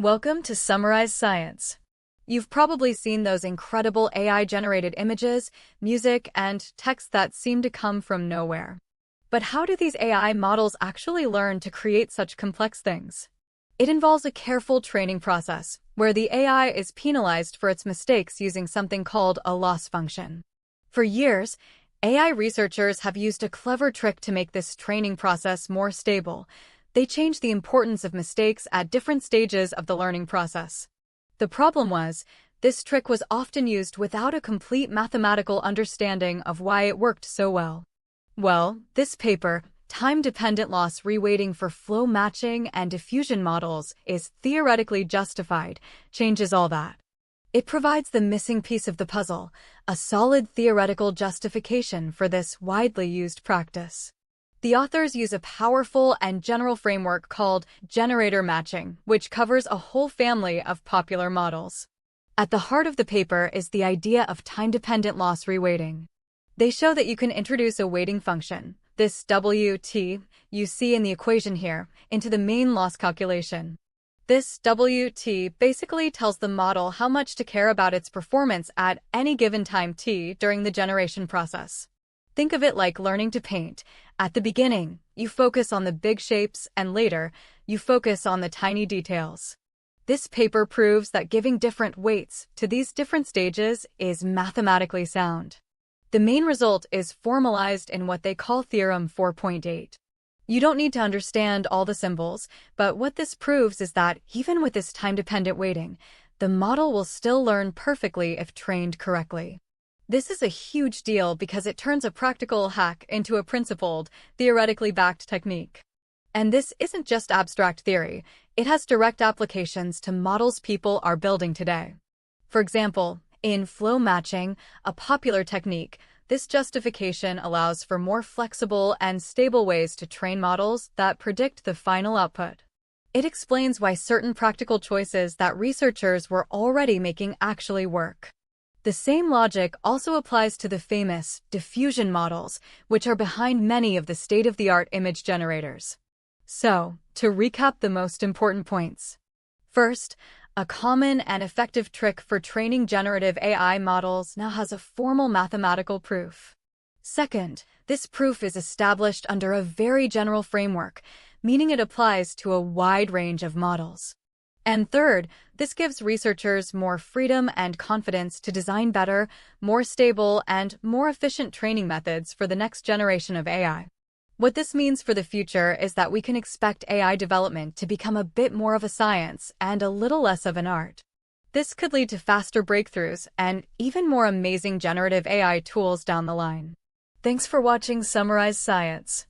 Welcome to Summarize Science. You've probably seen those incredible AI-generated images, music, and text that seem to come from nowhere. But how do these AI models actually learn to create such complex things? It involves a careful training process, where the AI is penalized for its mistakes using something called a loss function. For years, AI researchers have used a clever trick to make this training process more stable. They change the importance of mistakes at different stages of the learning process. The problem was, this trick was often used without a complete mathematical understanding of why it worked so well. Well, this paper, Time-Dependent Loss Reweighting for Flow Matching and Diffusion Models, is theoretically justified, changes all that. It provides the missing piece of the puzzle, a solid theoretical justification for this widely used practice. The authors use a powerful and general framework called generator matching, which covers a whole family of popular models. At the heart of the paper is the idea of time-dependent loss reweighting. They show that you can introduce a weighting function, this WT you see in the equation here, into the main loss calculation. This WT basically tells the model how much to care about its performance at any given time t during the generation process. Think of it like learning to paint. At the beginning, you focus on the big shapes, and later, you focus on the tiny details. This paper proves that giving different weights to these different stages is mathematically sound. The main result is formalized in what they call Theorem 4.8. You don't need to understand all the symbols, but what this proves is that even with this time-dependent weighting, the model will still learn perfectly if trained correctly. This is a huge deal because it turns a practical hack into a principled, theoretically backed technique. And this isn't just abstract theory, it has direct applications to models people are building today. For example, in flow matching, a popular technique, this justification allows for more flexible and stable ways to train models that predict the final output. It explains why certain practical choices that researchers were already making actually work. The same logic also applies to the famous diffusion models, which are behind many of the state-of-the-art image generators. So, to recap the most important points. First, a common and effective trick for training generative AI models now has a formal mathematical proof. Second, this proof is established under a very general framework, meaning it applies to a wide range of models. And third, this gives researchers more freedom and confidence to design better, more stable, and more efficient training methods for the next generation of AI. What this means for the future is that we can expect AI development to become a bit more of a science and a little less of an art. This could lead to faster breakthroughs and even more amazing generative AI tools down the line. Thanks for watching Summarize Science.